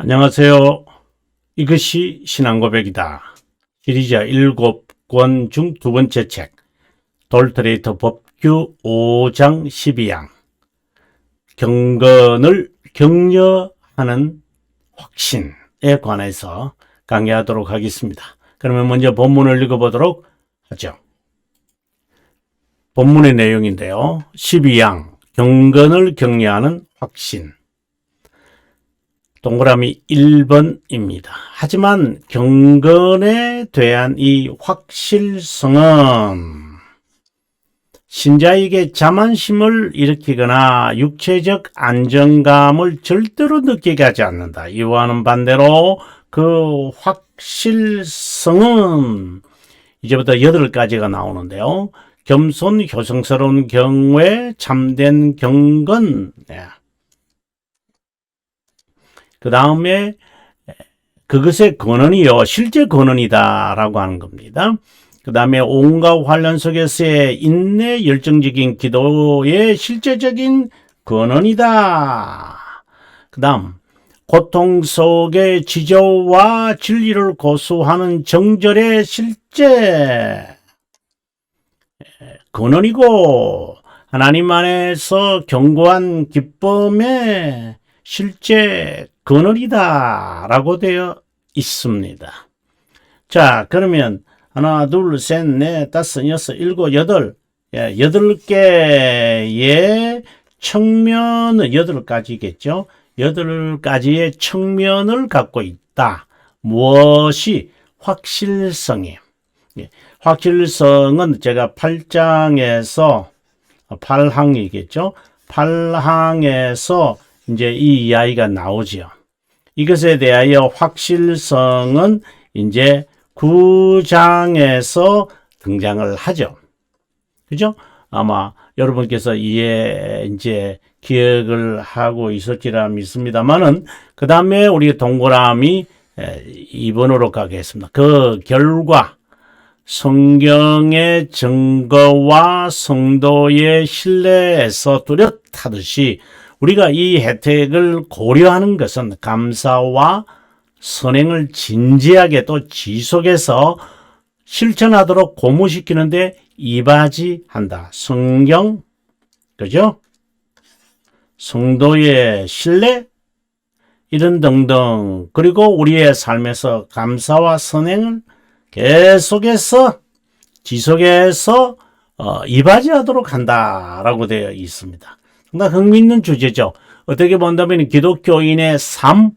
안녕하세요. 이것이 신앙고백이다. 시리즈 7권 중 두 번째 책, 돌트레이터 법규 5장 12항, 경건을 격려하는 확신에 관해서 강의하도록 하겠습니다. 그러면 먼저 본문을 읽어보도록 하죠. 본문의 내용인데요. 12항, 경건을 격려하는 확신. 동그라미 1번입니다. 하지만 경건에 대한 이 확실성은 신자에게 자만심을 일으키거나 육체적 안정감을 절대로 느끼게 하지 않는다. 이와는 반대로 그 확실성은 이제부터 8가지가 나오는데요. 겸손, 효성스러운 경외, 참된 경건, 그 다음에 그것의 근원이요, 실제 근원이다라고 하는 겁니다. 그 다음에 온갖 환란 속에서의 인내, 열정적인 기도의 실제적인 근원이다. 그 다음 고통 속의 지조와 진리를 고수하는 정절의 실제 근원이고, 하나님 안에서 견고한 기쁨의 실제 근원이다 라고 되어 있습니다. 자, 그러면 하나, 둘, 셋, 넷, 다섯, 여섯, 일곱, 여덟, 8개의 측면은 8가지겠죠. 8가지의 측면을 갖고 있다. 무엇이? 확실성이에요. 확실성은 제가 8장에서 8항이겠죠. 8항에서 이제 이 이야기가 나오죠. 이것에 대하여 확실성은 이제 9장에서 등장을 하죠. 그죠? 아마 여러분께서 이제 기억을 하고 있을지라 믿습니다만은, 그 다음에 우리 동그라미 2번으로 가겠습니다. 그 결과, 성경의 증거와 성도의 신뢰에서 뚜렷하듯이 우리가 이 혜택을 고려하는 것은 감사와 선행을 진지하게 또 지속해서 실천하도록 고무시키는데 이바지한다. 성경, 그죠? 성도의 신뢰, 이런 등등, 그리고 우리의 삶에서 감사와 선행을 계속해서 지속해서 이바지하도록 한다라고 되어 있습니다. 상당히 흥미있는 주제죠. 어떻게 본다면 기독교인의 삶,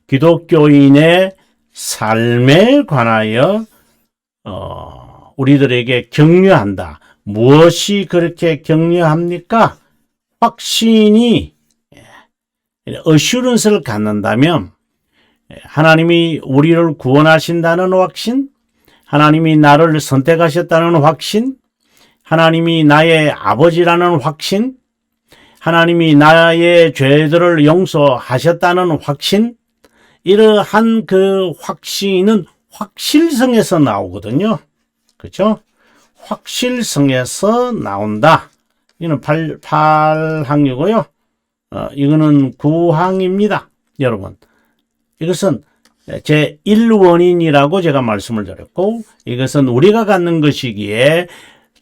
기독교인의 삶에 관하여 우리들에게 격려한다. 무엇이 그렇게 격려합니까? 확신이, 어슈런스를 갖는다면 하나님이 우리를 구원하신다는 확신, 하나님이 나를 선택하셨다는 확신, 하나님이 나의 아버지라는 확신, 하나님이 나의 죄들을 용서하셨다는 확신, 이러한 그 확신은 확실성에서 나오거든요. 그렇죠? 확실성에서 나온다. 이거는 8항이고요. 이거는 9항입니다. 여러분, 이것은 제 1원인이라고 제가 말씀을 드렸고, 이것은 우리가 갖는 것이기에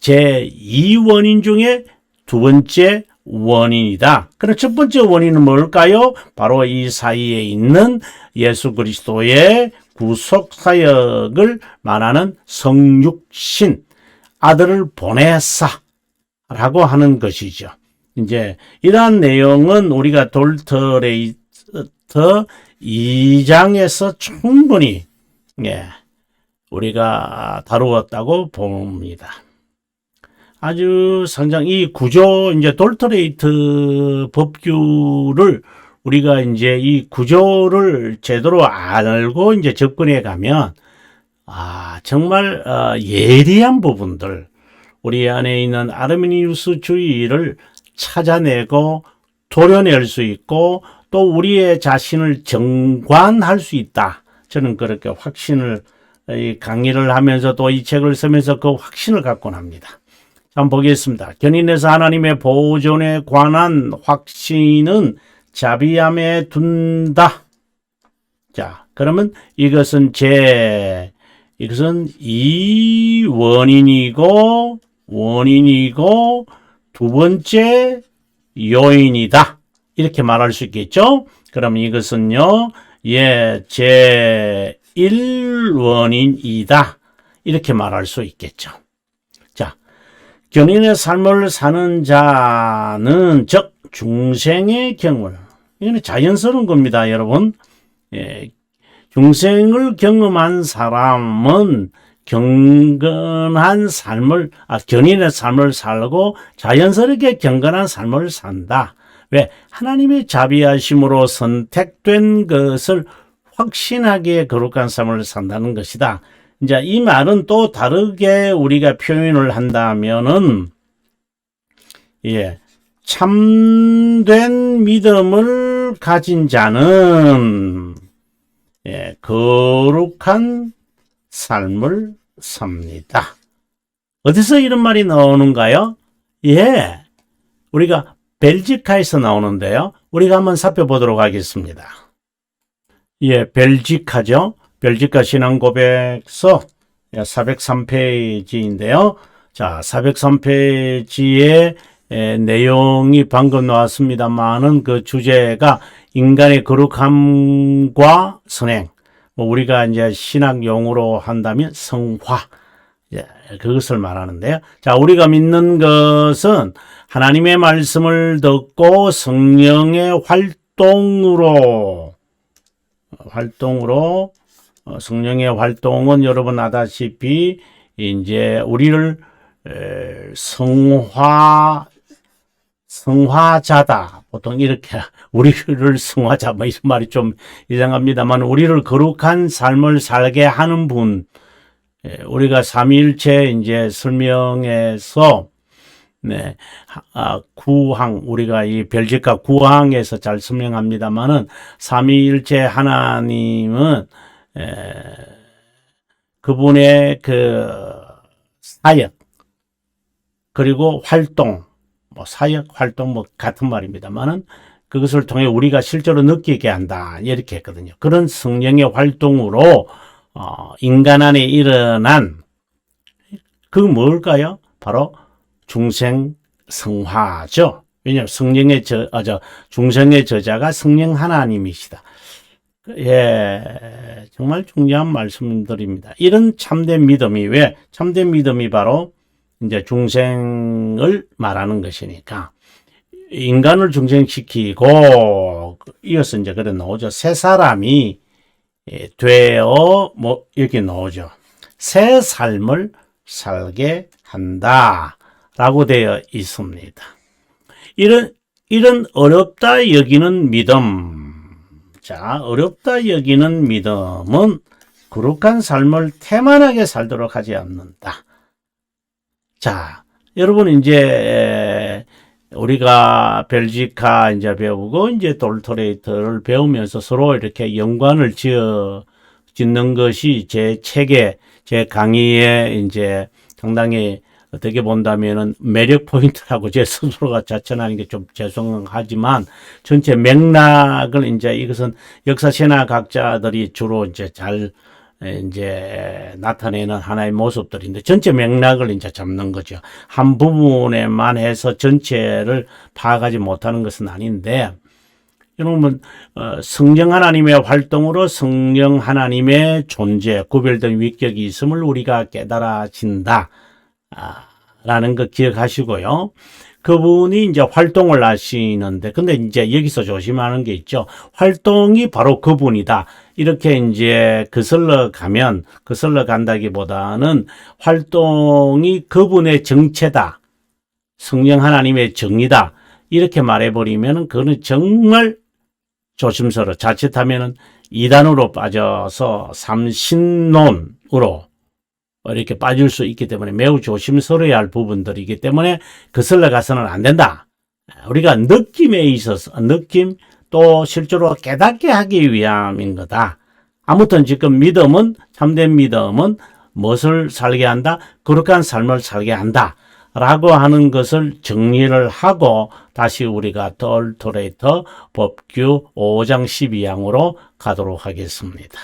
제 2원인 중에 두 번째 원인이다. 그럼 첫 번째 원인은 뭘까요? 바로 이 사이에 있는 예수 그리스도의 구속 사역을 말하는 성육신, 아들을 보내사 라고 하는 것이죠. 이제 이러한 내용은 우리가 돌트레이터 2장에서 충분히 우리가 다루었다고 봅니다. 아주 상당히 이 구조, 이제 돌트레이트 법규를 우리가 이제 이 구조를 제대로 알고 이제 접근해 가면, 정말 예리한 부분들, 우리 안에 있는 아르미니우스주의를 찾아내고 도려낼 수 있고, 또 우리의 자신을 정관할 수 있다. 저는 그렇게 확신을, 강의를 하면서 또 이 책을 쓰면서 그 확신을 갖곤 합니다. 한번 보겠습니다. 견인에서 하나님의 보존에 관한 확신은 자비함에 둔다. 자, 그러면 이것은 이 원인이고 두 번째 요인이다. 이렇게 말할 수 있겠죠? 그럼 이것은요, 제1원인이다. 이렇게 말할 수 있겠죠. 자, 견인의 삶을 사는 자는, 즉, 중생의 경우를, 이거는 자연스러운 겁니다, 여러분. 중생을 경험한 사람은 견인의 삶을 살고 자연스럽게 경건한 삶을 산다. 왜? 하나님의 자비하심으로 선택된 것을 확신하게 거룩한 삶을 산다는 것이다. 이제 이 말은 또 다르게 우리가 표현을 한다면은, 참된 믿음을 가진 자는, 거룩한 삶을 삽니다. 어디서 이런 말이 나오는가요? 우리가 벨지카에서 나오는데요. 우리가 한번 살펴보도록 하겠습니다. 벨지카죠. 벨지카 신앙고백서 403페이지인데요. 자, 403페이지의 내용이 방금 나왔습니다만은 그 주제가 인간의 거룩함과 선행, 우리가 이제 신학 용어로 한다면 성화, 그것을 말하는데요. 자, 우리가 믿는 것은 하나님의 말씀을 듣고 성령의 활동으로 성령의 활동은 여러분 아다시피 이제 우리를 성화자다. 보통 이렇게 우리를 성화자 이런 말이 좀 이상합니다만 우리를 거룩한 삶을 살게 하는 분. 우리가 삼위일체 이제 설명에서 구항, 우리가 이 벨지카 구항에서 잘 설명합니다만은 삼위일체 하나님은 그분의 그 사역 그리고 활동, 사역 활동 같은 말입니다만은 그것을 통해 우리가 실제로 느끼게 한다 이렇게 했거든요. 그런 성령의 활동으로 인간 안에 일어난 그 뭘까요? 바로 중생 성화죠. 왜냐하면 중생의 저자가 성령 하나님이시다. 정말 중요한 말씀드립니다. 이런 참된 믿음이 왜? 참된 믿음이 바로 이제 중생을 말하는 것이니까 인간을 중생시키고 이어서 이제 그래 나오죠. 새 사람이 되어 이렇게 나오죠. 새 삶을 살게 한다라고 되어 있습니다. 이런 어렵다 여기는 믿음. 자, 어렵다 여기는 믿음은 거룩한 삶을 태만하게 살도록 하지 않는다. 자, 여러분 이제 우리가 벨지카 이제 배우고 이제 돌토레이터를 배우면서 서로 이렇게 연관을 짓는 것이 제 책에, 제 강의에 이제 상당히 어떻게 본다면은 매력 포인트라고 제 스스로가 자천하는 게 좀 죄송하지만 전체 맥락을 이제 이것은 역사 신학학자들이 주로 이제 잘 이제 나타내는 하나의 모습들인데 전체 맥락을 이제 잡는 거죠. 한 부분에만 해서 전체를 파악하지 못하는 것은 아닌데 여러분 성령 하나님의 활동으로 성령 하나님의 존재 구별된 위격이 있음을 우리가 깨달아진다 라는 거 기억하시고요. 그분이 이제 활동을 하시는데, 근데 이제 여기서 조심하는 게 있죠. 활동이 바로 그분이다. 이렇게 이제 거슬러 간다기보다는 활동이 그분의 정체다. 성령 하나님의 정의다. 이렇게 말해버리면 그거는 정말 조심스러워. 자칫하면은 이단으로 빠져서 삼신론으로 이렇게 빠질 수 있기 때문에 매우 조심스러워야 할 부분들이기 때문에 거슬러 가서는 안 된다. 우리가 느낌에 있어서 느낌 또 실제로 깨닫게 하기 위함인 거다. 아무튼 지금 믿음은 참된 믿음은 무엇을 살게 한다? 거룩한 삶을 살게 한다. 라고 하는 것을 정리를 하고 다시 우리가 톨토레이터 법규 5장 12항으로 가도록 하겠습니다.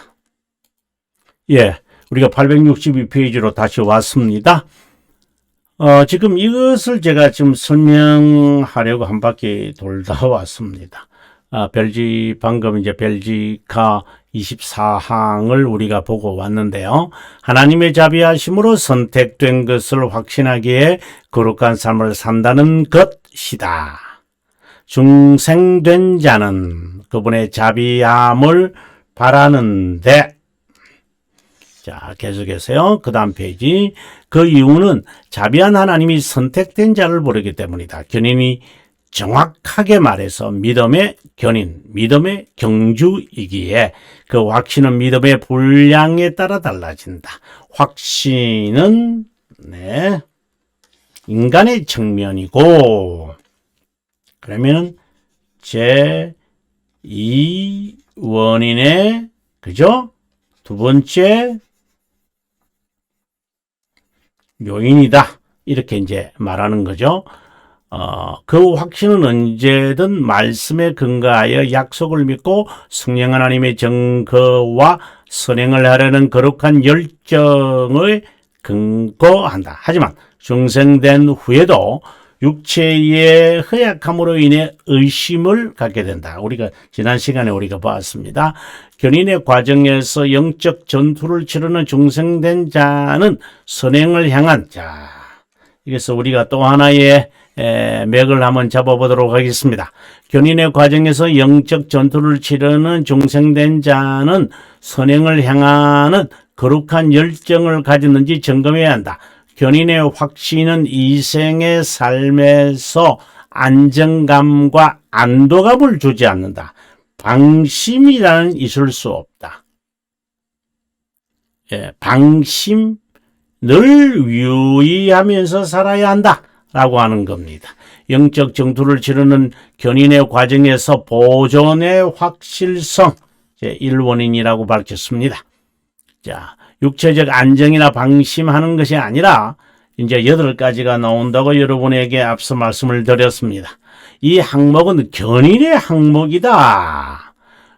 예, 우리가 862페이지로 다시 왔습니다. 지금 이것을 제가 지금 설명하려고 한 바퀴 돌다 왔습니다. 방금 이제 벨지카 24항을 우리가 보고 왔는데요. 하나님의 자비하심으로 선택된 것을 확신하기에 거룩한 삶을 산다는 것이다. 중생된 자는 그분의 자비함을 바라는데, 자, 계속해서요. 그 다음 페이지. 그 이유는 자비한 하나님이 선택된 자를 부르기 때문이다. 견인이 정확하게 말해서 믿음의 견인, 믿음의 경주이기에 그 확신은 믿음의 분량에 따라 달라진다. 확신은 인간의 측면이고, 그러면 제2 원인의 그죠? 두 번째 요인이다. 이렇게 이제 말하는 거죠. 그 확신은 언제든 말씀에 근거하여 약속을 믿고 성령 하나님의 증거와 선행을 하려는 거룩한 열정을 근거한다. 하지만 중생된 후에도 육체의 허약함으로 인해 의심을 갖게 된다. 우리가 지난 시간에 우리가 봤습니다. 견인의 과정에서 영적 전투를 치르는 중생된 자는 선행을 향한 그래서 우리가 또 하나의 맥을 한번 잡아보도록 하겠습니다. 견인의 과정에서 영적 전투를 치르는 중생된 자는 선행을 향하는 거룩한 열정을 가졌는지 점검해야 한다. 견인의 확신은 이생의 삶에서 안정감과 안도감을 주지 않는다. 방심이라는 있을 수 없다. 방심, 늘 유의하면서 살아야 한다. 라고 하는 겁니다. 영적 전투를 치르는 견인의 과정에서 보존의 확실성, 제1원인이라고 밝혔습니다. 자, 육체적 안정이나 방심하는 것이 아니라 이제 8가지가 나온다고 여러분에게 앞서 말씀을 드렸습니다. 이 항목은 견인의 항목이다.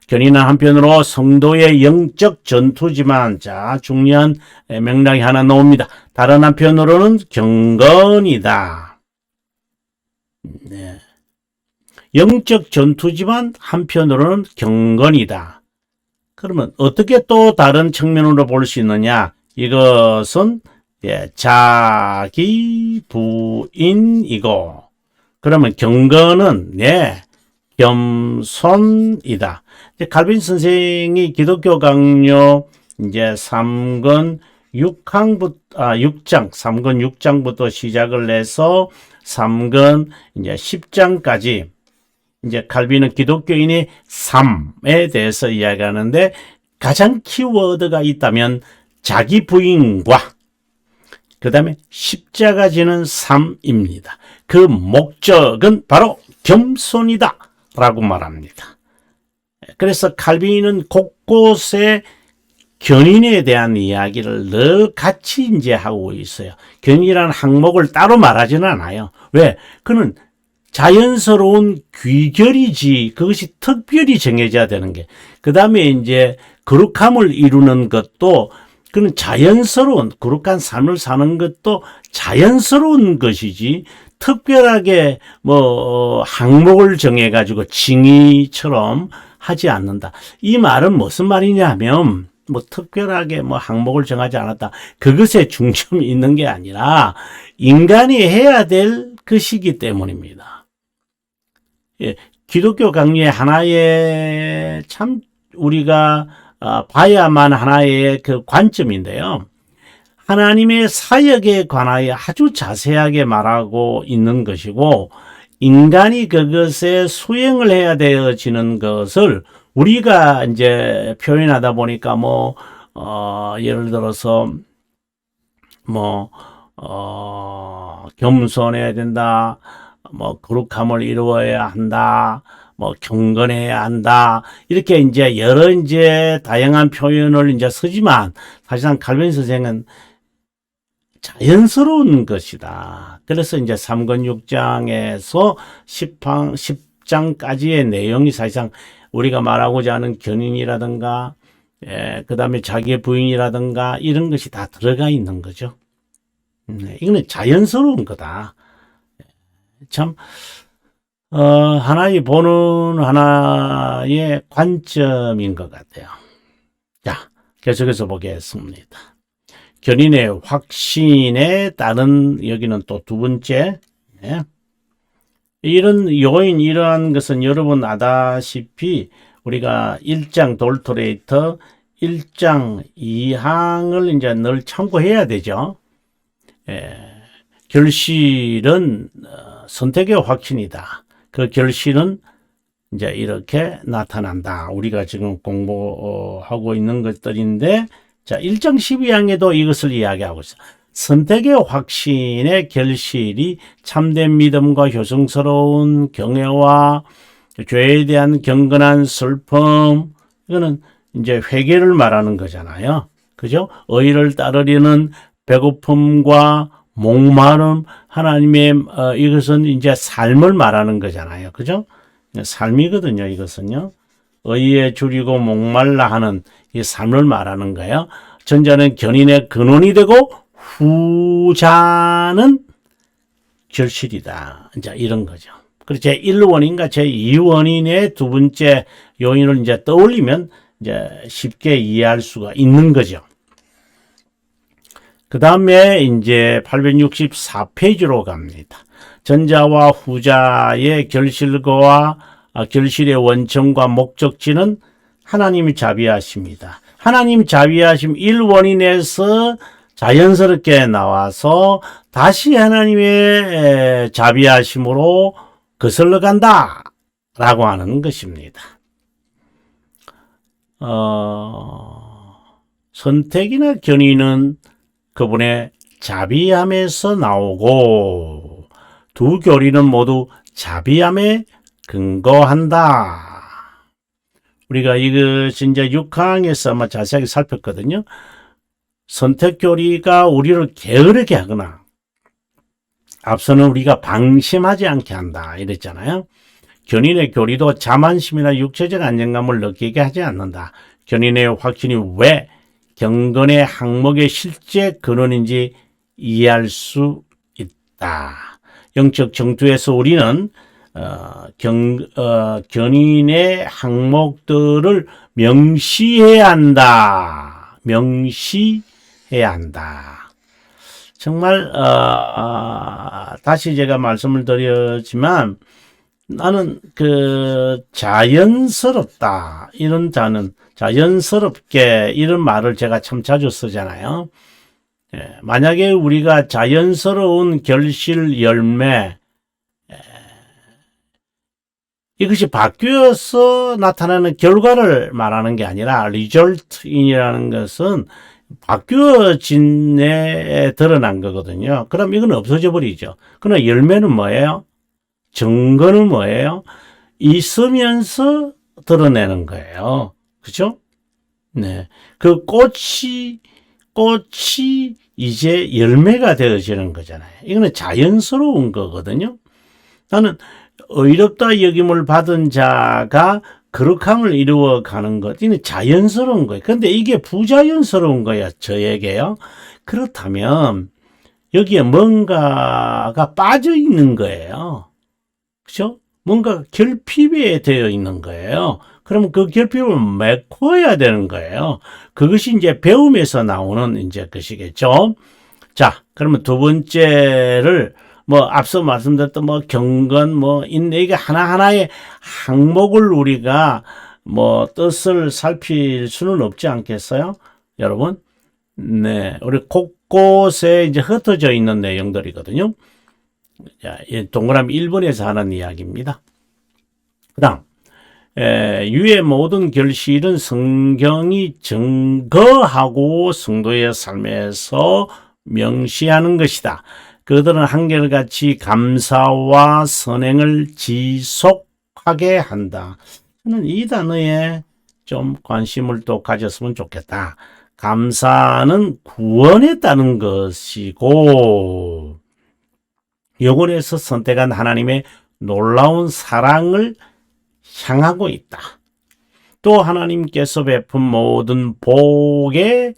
견인은 한편으로 성도의 영적 전투지만, 자, 중요한 맥락이 하나 나옵니다. 다른 한편으로는 경건이다. 네. 영적 전투지만 한편으로는 경건이다. 그러면 어떻게 또 다른 측면으로 볼 수 있느냐? 이것은 자기 부인이고, 그러면 경건은 겸손이다. 칼빈 선생이 기독교 강요 이제 3권 6장 3권 6장부터 시작을 해서 3권 이제 10장까지 이제 칼빈은 기독교인의 삶에 대해서 이야기하는데, 가장 키워드가 있다면 자기 부인과 그 다음에 십자가 지는 삶입니다. 그 목적은 바로 겸손이다 라고 말합니다. 그래서 칼빈은 곳곳에 견인에 대한 이야기를 늘 같이 이제 하고 있어요. 견인이라는 항목을 따로 말하지는 않아요. 왜? 그는 자연스러운 귀결이지, 그것이 특별히 정해져야 되는 게. 그 다음에 이제 거룩함을 이루는 것도, 그는 자연스러운, 거룩한 삶을 사는 것도 자연스러운 것이지, 특별하게 항목을 정해가지고 징의처럼 하지 않는다. 이 말은 무슨 말이냐 하면, 특별하게 항목을 정하지 않았다. 그것에 중점이 있는 게 아니라, 인간이 해야 될 것이기 때문입니다. 기독교 강의의 하나의 참 우리가 봐야만 하나의 그 관점인데요. 하나님의 사역에 관하여 아주 자세하게 말하고 있는 것이고, 인간이 그것에 수행을 해야 되어지는 것을 우리가 이제 표현하다 보니까 예를 들어서 겸손해야 된다, 거룩함을 이루어야 한다, 경건해야 한다, 이렇게 이제 여러 다양한 표현을 이제 쓰지만, 사실상 칼빈 선생은 자연스러운 것이다. 그래서 이제 3권 6장에서 10장까지의 내용이 사실상 우리가 말하고자 하는 견인이라든가, 그 다음에 자기의 부인이라든가, 이런 것이 다 들어가 있는 거죠. 이거는 자연스러운 거다. 참, 하나의 보는 하나의 관점인 것 같아요. 자, 계속해서 보겠습니다. 견인의 확신에 따른, 여기는 또 두 번째, 이런 요인, 이러한 것은 여러분 아다시피 우리가 1장 돌토레이터 1장 2항을 이제 늘 참고해야 되죠. 결실은 선택의 확신이다. 그 결실은 이제 이렇게 나타난다. 우리가 지금 공부하고 있는 것들인데, 자, 1장 12항에도 이것을 이야기하고 있어. 선택의 확신의 결실이 참된 믿음과 효성스러운 경외와 죄에 대한 경건한 슬픔, 이거는 이제 회개를 말하는 거잖아요. 그죠? 의를 따르려는 배고픔과 목마름, 하나님의 이것은 이제 삶을 말하는 거잖아요. 그죠? 삶이거든요. 이것은요. 의에 줄이고 목말라 하는 이 삶을 말하는 거예요. 전자는 견인의 근원이 되고 후자는 결실이다. 이제 이런 거죠. 그리고 제1원인과 제2원인의 두 번째 요인을 이제 떠올리면 이제 쉽게 이해할 수가 있는 거죠. 그 다음에 이제 864페이지로 갑니다. 전자와 후자의 결실과 결실의 원천과 목적지는 하나님이 자비하십니다. 하나님 자비하심 1원인에서 자연스럽게 나와서 다시 하나님의 자비하심으로 거슬러 간다 라고 하는 것입니다. 선택이나 견인은 그분의 자비함에서 나오고 두 교리는 모두 자비함에 근거한다. 우리가 이것이 이제 6항에서 아마 자세하게 살폈거든요. 선택 교리가 우리를 게으르게 하거나 앞서는 우리가 방심하지 않게 한다 이랬잖아요. 견인의 교리도 자만심이나 육체적 안정감을 느끼게 하지 않는다. 견인의 확신이 왜 경건의 항목의 실제 근원인지 이해할 수 있다. 영적 정투에서 우리는 견인의 항목들을 명시해야 한다. 명시해야 한다. 정말 다시 제가 말씀을 드렸지만 나는 자연스럽다 이런 자는 자연스럽게 이런 말을 제가 참 자주 쓰잖아요. 만약에 우리가 자연스러운 결실 열매 이것이 바뀌어서 나타나는 결과를 말하는 게 아니라 result이라는 것은 바뀌어진 데 드러난 거거든요. 그럼 이건 없어져 버리죠. 그러나 열매는 뭐예요? 증거는 뭐예요? 있으면서 드러내는 거예요. 그죠? 네. 그 꽃이 이제 열매가 되어지는 거잖아요. 이거는 자연스러운 거거든요. 나는 의롭다 여김을 받은 자가 거룩함을 이루어 가는 것, 이는 자연스러운 거예요. 근데 이게 부자연스러운 거야, 저에게요. 그렇다면 여기에 뭔가가 빠져 있는 거예요. 그죠? 뭔가 결핍이 되어 있는 거예요. 그러면 그 결핍을 메꿔야 되는 거예요. 그것이 이제 배움에서 나오는 이제 것이겠죠. 자, 그러면 두 번째를 앞서 말씀드렸던 경건, 인내, 이게 하나하나의 항목을 우리가 뜻을 살필 수는 없지 않겠어요? 여러분? 네. 우리 곳곳에 이제 흩어져 있는 내용들이거든요. 자, 동그라미 1번에서 하는 이야기입니다. 그 다음, 유의 모든 결실은 성경이 증거하고 성도의 삶에서 명시하는 것이다. 그들은 한결같이 감사와 선행을 지속하게 한다. 저는 이 단어에 좀 관심을 또 가졌으면 좋겠다. 감사는 구원에 따른 것이고 영혼에서 선택한 하나님의 놀라운 사랑을 향하고 있다. 또 하나님께서 베푼 모든 복에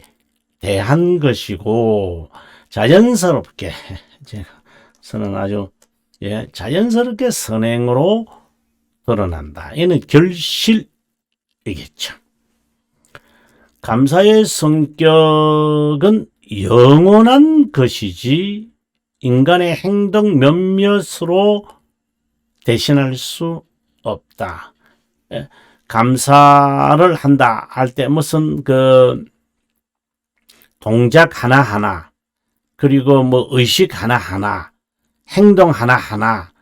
대한 것이고 자연스럽게 저는 아주 자연스럽게 선행으로 드러난다. 이는 결실이겠죠. 감사의 성격은 영원한 것이지 인간의 행동 몇몇으로 대신할 수 없다. 감사를 한다 할 때 무슨 동작 하나하나 그리고 의식 하나하나 행동 하나하나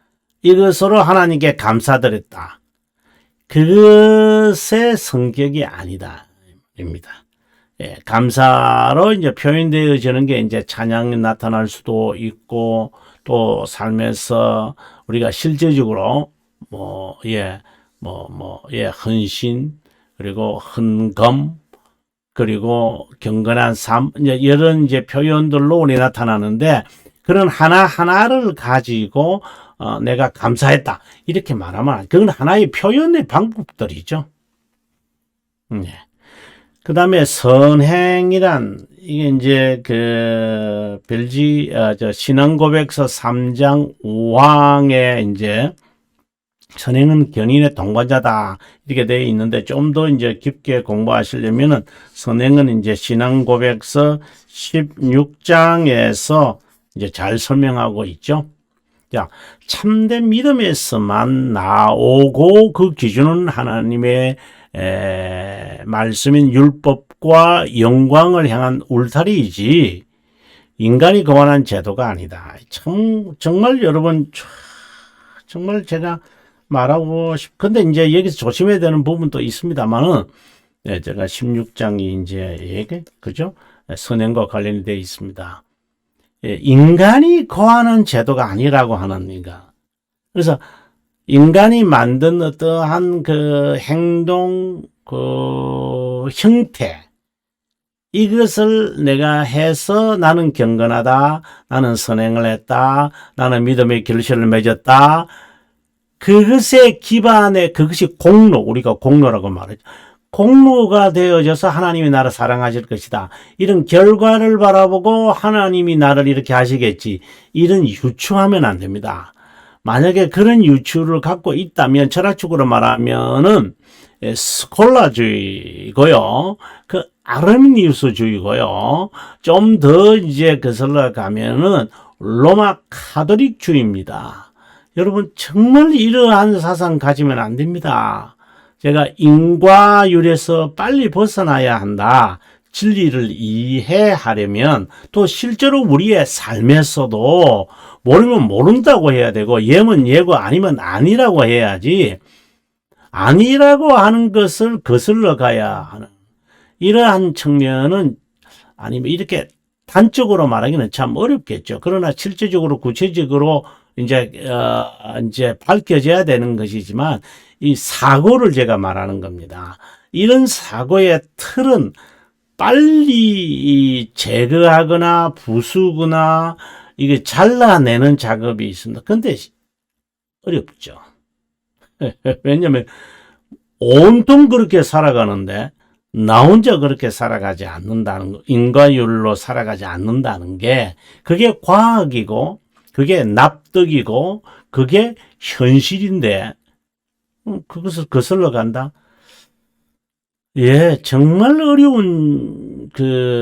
이것으로 하나님께 감사드렸다. 그것의 성격이 아니다. 입니다. 감사로 이제 표현되어지는 게 이제 찬양이 나타날 수도 있고 또 삶에서 우리가 실제적으로 헌신 그리고 헌금 그리고 경건한 삶 이제 이런 이제 표현들로 우리 나타나는데 그런 하나하나를 가지고 내가 감사했다 이렇게 말하면 그건 하나의 표현의 방법들이죠. 그 다음에 선행이란 이게 이제 신앙고백서 3장 5항에 이제 선행은 견인의 동반자다 이렇게 되어 있는데 좀 더 이제 깊게 공부하시려면은 선행은 이제 신앙고백서 16장에서 이제 잘 설명하고 있죠. 자, 참된 믿음에서만 나오고 그 기준은 하나님의 말씀인 율법과 영광을 향한 울타리이지 인간이 거만한 제도가 아니다. 정말 여러분 정말 제가 말하고 근데 이제 여기서 조심해야 되는 부분도 있습니다만은 제가 16장이 이제 그죠? 선행과 관련이 되어 있습니다. 인간이 거하는 제도가 아니라고 하는 이가. 그래서 인간이 만든 어떠한 행동, 형태, 이것을 내가 해서 나는 경건하다, 나는 선행을 했다, 나는 믿음의 결실을 맺었다. 그것의 기반에 그것이 공로, 우리가 공로라고 말하죠. 공로가 되어져서 하나님이 나를 사랑하실 것이다. 이런 결과를 바라보고 하나님이 나를 이렇게 하시겠지. 이런 유추하면 안 됩니다. 만약에 그런 유추를 갖고 있다면 철학적으로 말하면은 스콜라주의고요. 아르미니우스주의고요. 좀 더 이제 거슬러 가면은 로마 카톨릭주의입니다. 여러분 정말 이러한 사상 가지면 안 됩니다. 제가 인과율에서 빨리 벗어나야 한다. 진리를 이해하려면 또 실제로 우리의 삶에서도 모르면 모른다고 해야 되고 예면 예고 아니면 아니라고 해야지 아니라고 하는 것을 거슬러 가야 하는 이러한 측면은 아니면 이렇게 단적으로 말하기는 참 어렵겠죠. 그러나 실제적으로 구체적으로 이제 밝혀져야 되는 것이지만 이 사고를 제가 말하는 겁니다. 이런 사고의 틀은 빨리 제거하거나 부수거나 이게 잘라내는 작업이 있습니다. 근데 어렵죠. 왜냐면 온통 그렇게 살아가는데 나 혼자 그렇게 살아가지 않는다는 거, 인과율로 살아가지 않는다는 게 그게 과학이고 그게 납득이고 그게 현실인데 그것을 거슬러 간다? 예, 정말 어려운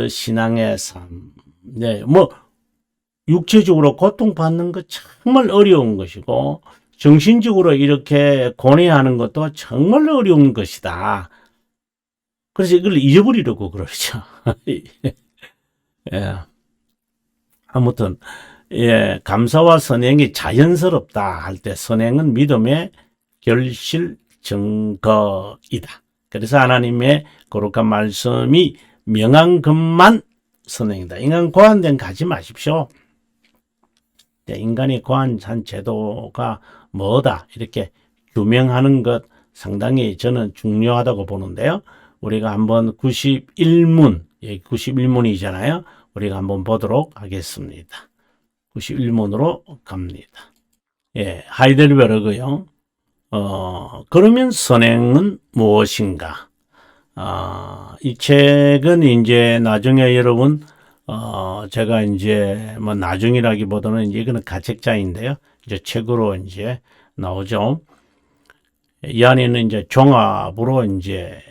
신앙의 삶. 네, 육체적으로 고통받는 거 정말 어려운 것이고 정신적으로 이렇게 고뇌하는 것도 정말 어려운 것이다. 그래서 이걸 잊어버리려고 그러죠. 예. 아무튼, 감사와 선행이 자연스럽다 할 때 선행은 믿음의 결실 증거이다. 그래서 하나님의 거룩한 말씀이 명한 것만 선행이다. 인간 고한 데는 가지 마십시오. 인간이 고한 제도가 뭐다 이렇게 규명하는 것 상당히 저는 중요하다고 보는데요. 우리가 한번 91문 예, 91문이잖아요. 우리가 한번 보도록 하겠습니다. 91문으로 갑니다. 예, 하이델베르그요. 그러면 선행은 무엇인가? 이 책은 이제 나중에 여러분, 제가 이제 뭐 나중이라기보다는 이제 이거는 가책자인데요. 이제 책으로 이제 나오죠. 이 안에는 이제 종합으로 이제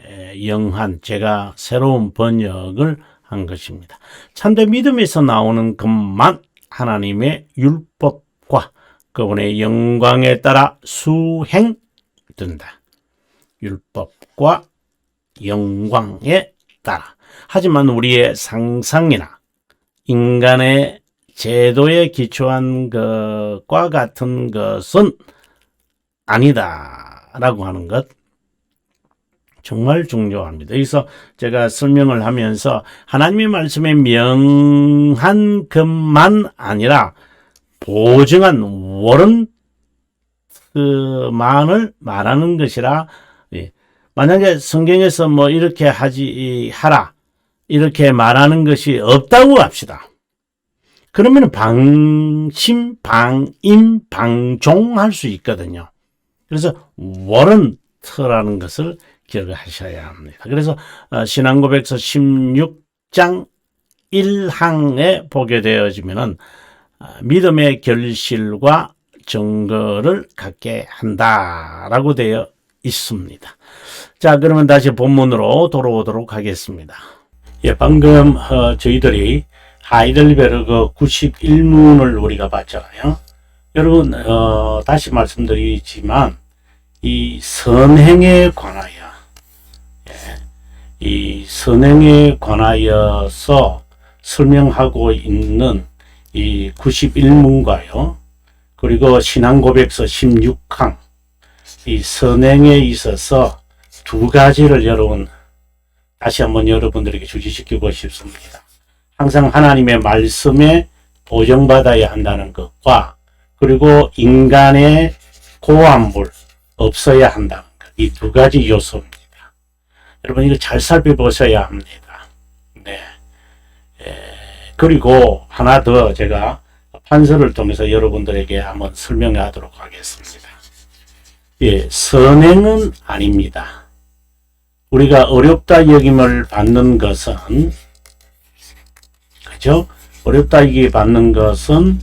영한 제가 새로운 번역을 한 것입니다. 참된 믿음에서 나오는 것만 하나님의 율법과 그분의 영광에 따라 수행된다. 율법과 영광에 따라. 하지만 우리의 상상이나 인간의 제도에 기초한 것과 같은 것은 아니다라고 하는 것 정말 중요합니다. 여기서 제가 설명을 하면서 하나님의 말씀에 명한 것만 아니라 보증한 워런트만을 말하는 것이라. 만약에 성경에서 뭐 이렇게 하라 이렇게 말하는 것이 없다고 합시다. 그러면 방심, 방임, 방종할 수 있거든요. 그래서 워런트라는 것을 기억하셔야 합니다. 그래서 신앙고백서 16장 1항에 보게 되어지면은 믿음의 결실과 증거를 갖게 한다라고 되어 있습니다. 자, 그러면 다시 본문으로 돌아오도록 하겠습니다. 예, 방금 저희들이 하이델베르그 91문을 우리가 봤잖아요. 여러분, 다시 말씀드리지만 이 선행에 관하여, 이 선행에 관하여서 설명하고 있는 이 91문과요. 그리고 신앙고백서 16항, 이 선행에 있어서 두 가지를 여러분 다시 한번 여러분들에게 주지시키고 싶습니다. 항상 하나님의 말씀에 보정받아야 한다는 것과 그리고 인간의 고함물 없어야 한다는 것. 이 두 가지 요소입니다. 여러분 이거 잘 살펴보셔야 합니다. 네. 그리고 하나 더 제가 판서를 통해서 여러분들에게 한번 설명하도록 하겠습니다. 예, 선행은 아닙니다. 우리가 어렵다 여김을 받는 것은, 그죠? 어렵다 여김을 받는 것은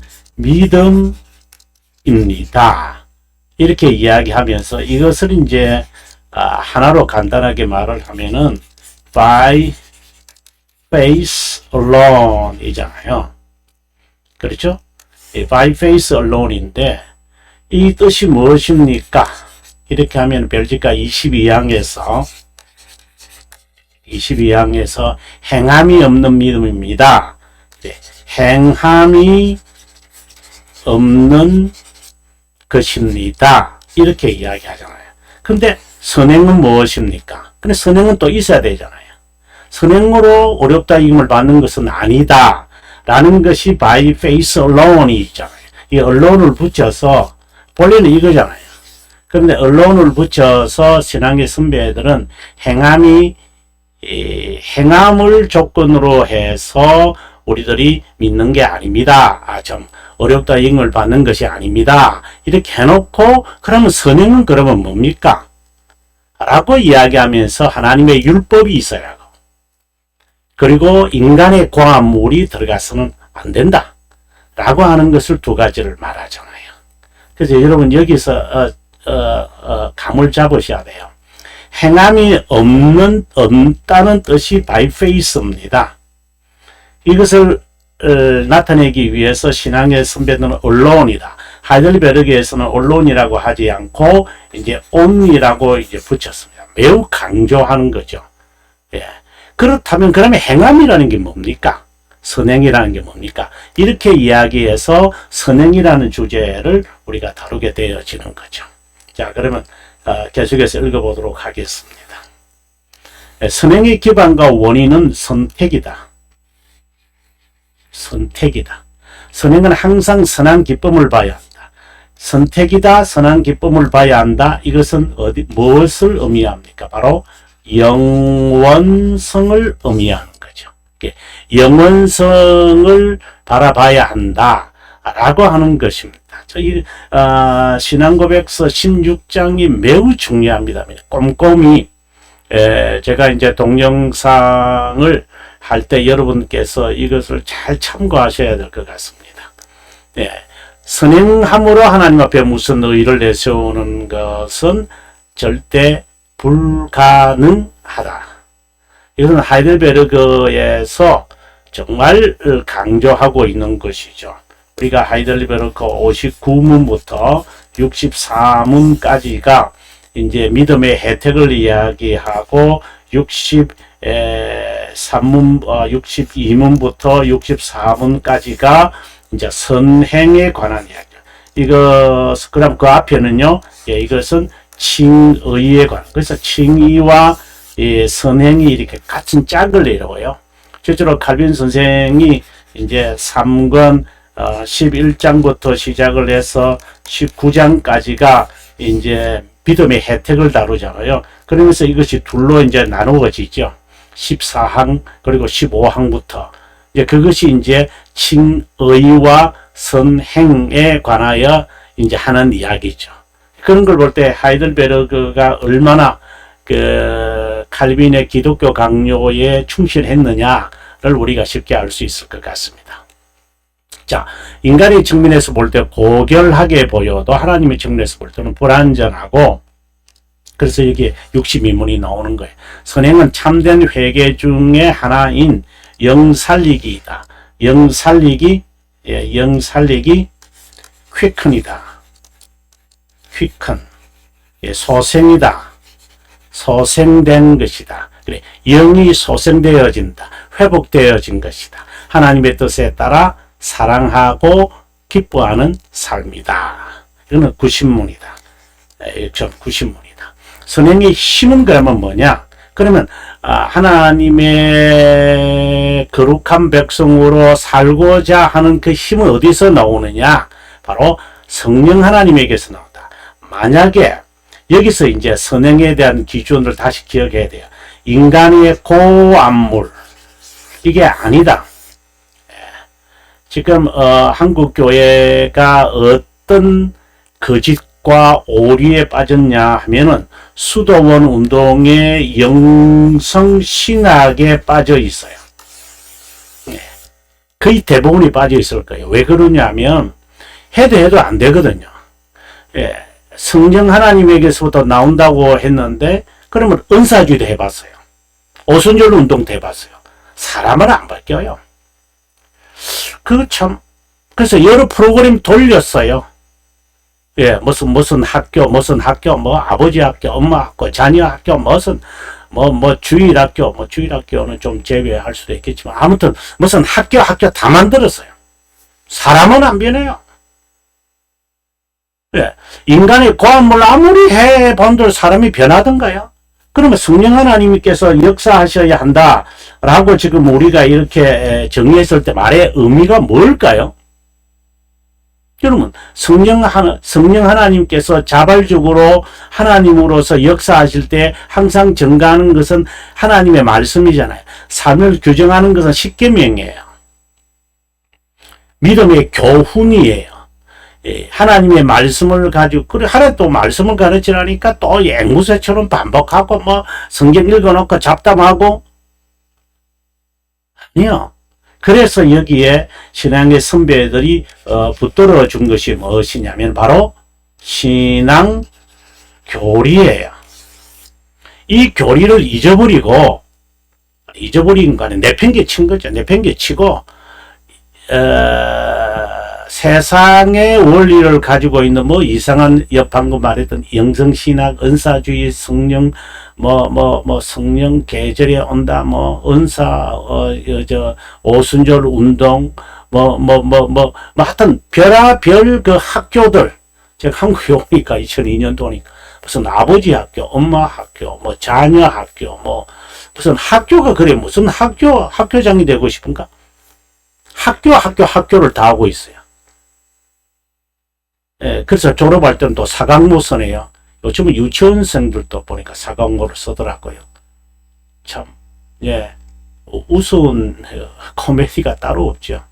믿음입니다. 이렇게 이야기하면서 이것을 이제 하나로 간단하게 말을 하면은 by faith alone 이잖아요. 그렇죠? by faith alone인데 이 뜻이 무엇입니까? 이렇게 하면 별지가 22항에서 행함이 없는 믿음입니다. 행함이 없는 것입니다. 이렇게 이야기하잖아요. 근데 선행은 무엇입니까? 근데 선행은 또 있어야 되잖아요. 선행으로 어렵다 이김을 받는 것은 아니다. 라는 것이 by faith alone이 있잖아요. 이 alone을 붙여서 본래는 이거잖아요. 그런데 alone을 붙여서 신앙의 선배들은 행함을 조건으로 해서 우리들이 믿는 게 아닙니다. 좀 어렵다 이김을 받는 것이 아닙니다. 이렇게 해놓고 그러면 선행은 그러면 뭡니까? 라고 이야기하면서 하나님의 율법이 있어야 하고 그리고 인간의 고함물이 들어가서는 안 된다. 라고 하는 것을 두 가지를 말하잖아요. 그래서 여러분 여기서 감을 잡으셔야 돼요. 행함이 없다는 뜻이 by faith입니다. 이것을 나타내기 위해서 신앙의 선배들은 언론이다. 하이델베르그에서는 언론이라고 하지 않고 이제 on이라고 이제 붙였습니다. 매우 강조하는 거죠. 예. 그렇다면 그러면 행함이라는 게 뭡니까? 선행이라는 게 뭡니까? 이렇게 이야기해서 선행이라는 주제를 우리가 다루게 되어지는 거죠. 자, 그러면 계속해서 읽어보도록 하겠습니다. 선행의 기반과 원인은 선택이다. 선택이다. 선행은 항상 선한 기쁨을 봐야 한다. 선택이다. 선한 기쁨을 봐야 한다. 이것은 무엇을 의미합니까? 바로 영원성을 의미하는 거죠. 영원성을 바라봐야 한다. 라고 하는 것입니다. 신앙고백서 16장이 매우 중요합니다. 꼼꼼히, 제가 이제 동영상을 할 때 여러분께서 이것을 잘 참고하셔야 될 것 같습니다. 예, 선행함으로 하나님 앞에 무슨 의의를 내세우는 것은 절대 불가능하다. 이것은 하이델베르크에서 정말 강조하고 있는 것이죠. 우리가 하이델베르크 59문부터 64문까지가 이제 믿음의 혜택을 이야기하고 62문부터 64문까지가 이제 선행에 관한 이야기. 그다음 그 앞에는요, 이것은 칭의에 관한. 그래서 칭의와 선행이 이렇게 같은 짝을 내려고요. 실제로 칼빈 선생이 이제 3권 11장부터 시작을 해서 19장까지가 이제 믿음의 혜택을 다루잖아요. 그러면서 이것이 둘로 이제 나누어지죠. 14항 그리고 15항부터 이제 그것이 이제 칭의와 선행에 관하여 이제 하는 이야기죠. 그런 걸 볼 때 하이델베르크가 얼마나 칼빈의 기독교 강요에 충실했느냐를 우리가 쉽게 알 수 있을 것 같습니다. 자, 인간의 측면에서 볼 때 고결하게 보여도 하나님의 측면에서 볼 때는 불완전하고, 그래서 여기 62문이 나오는 거예요. 선행은 참된 회개 중에 하나인 영살리기이다. 영살리기 quicon이다. quicken, 소생이다. 소생된 것이다. 그래, 영이 소생되어진다. 회복되어진 것이다. 하나님의 뜻에 따라 사랑하고 기뻐하는 삶이다. 이거는 90문이다. 90문이다. 선행의 힘은 그러면 뭐냐? 그러면 하나님의 거룩한 백성으로 살고자 하는 그 힘은 어디서 나오느냐? 바로 성령 하나님에게서 나온다. 만약에 여기서 이제 선행에 대한 기준을 다시 기억해야 돼요. 인간의 고안물, 이게 아니다. 지금 한국 교회가 어떤 거짓과 오류에 빠졌냐 하면은 수도원 운동의 영성 신학에 빠져 있어요. 거의 대부분이 빠져 있을 거예요. 왜 그러냐면 해도 안 되거든요. 성령 하나님에게서부터 나온다고 했는데, 그러면 은사주의도 해봤어요. 오순절 운동도 해봤어요. 사람은 안 바뀌어요. 그래서 여러 프로그램 돌렸어요. 무슨 학교, 뭐 아버지 학교, 엄마 학교, 자녀 학교, 주일학교는 좀 제외할 수도 있겠지만, 아무튼 무슨 학교 다 만들었어요. 사람은 안 변해요. 인간의 고안물 아무리 해본들 사람이 변하던가요? 그러면 성령 하나님께서 역사하셔야 한다라고 지금 우리가 이렇게 정의했을 때 말의 의미가 뭘까요? 여러분, 성령 하나님께서 자발적으로 하나님으로서 역사하실 때 항상 증가하는 것은 하나님의 말씀이잖아요. 삶을 규정하는 것은 십계명이에요. 믿음의 교훈이에요. 하나님의 말씀을 가지고, 그래, 하나 또 말씀을 가르치라니까 또 앵무새처럼 반복하고, 성경 읽어놓고 잡담하고. 아니요. 그래서 여기에 신앙의 선배들이, 붙들어 준 것이 무엇이냐면, 바로 신앙 교리예요. 이 교리를 잊어버린 거는 내팽개친 거죠. 내팽개치고, 세상의 원리를 가지고 있는 이상한 방금 말했던 영성신학, 은사주의, 성령, 성령 계절에 온다, 은사, 오순절 운동, 하여튼 별의별 그 학교들, 제가 한국에 오니까 2002년도니까 무슨 아버지 학교, 엄마 학교, 자녀 학교, 무슨 학교가 그래, 무슨 학교장이 되고 싶은가? 학교를 다 하고 있어요. 그래서 졸업할 때는 또 사강모 쓰네요. 요즘은 유치원생들도 보니까 사강모를 쓰더라고요. 참, 우스운 코미디가 따로 없죠.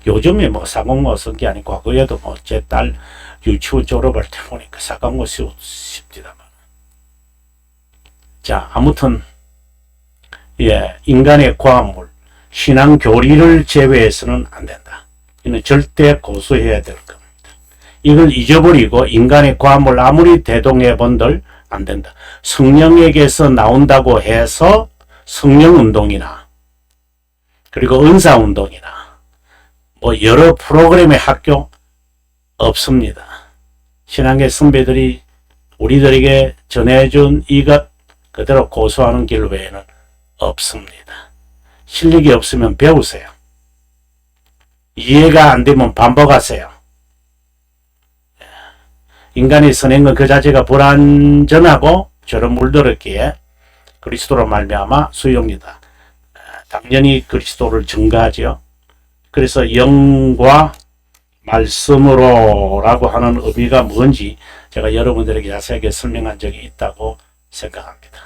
요즘에 뭐 사공모 쓴 게 아니고 과거에도 뭐 제 딸 유치원 졸업할 때 보니까 사공모 씁디다만. 자, 아무튼 예, 인간의 과물, 신앙 교리를 제외해서는 안 된다. 이는 절대 고수해야 될 겁니다. 이걸 잊어버리고 인간의 과물 아무리 대동해 본들 안 된다. 성령에게서 나온다고 해서 성령운동이나 그리고 은사운동이나 뭐 여러 프로그램의 학교 없습니다. 신앙의 선배들이 우리들에게 전해준 이것 그대로 고수하는 길 외에는 없습니다. 실력이 없으면 배우세요. 이해가 안 되면 반복하세요. 인간의 선행은 그 자체가 불완전하고 저런 물들었기에 그리스도로 말미암아 수용이다. 당연히 그리스도를 증거하지요. 그래서 영과 말씀으로 라고 하는 의미가 뭔지 제가 여러분들에게 자세하게 설명한 적이 있다고 생각합니다.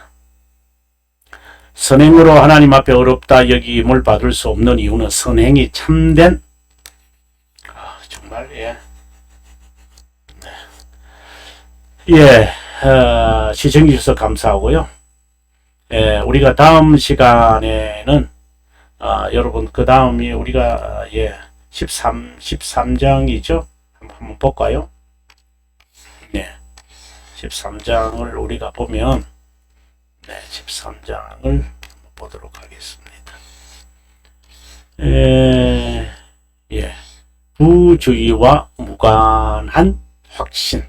선행으로 하나님 앞에 어렵다 여김을 받을 수 없는 이유는 선행이 참된 정말 시청해 주셔서 감사하고요. 우리가 다음 시간에는 여러분 그 다음이 우리가 13장이죠. 한번 볼까요? 네, 13장을 우리가 보면 13장을 보도록 하겠습니다. 부주의와 무관한 확신.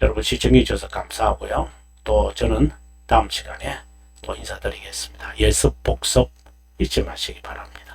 여러분 시청해 주셔서 감사하고요. 또 저는 다음 시간에 또 인사드리겠습니다. 예습 복습 잊지 마시기 바랍니다.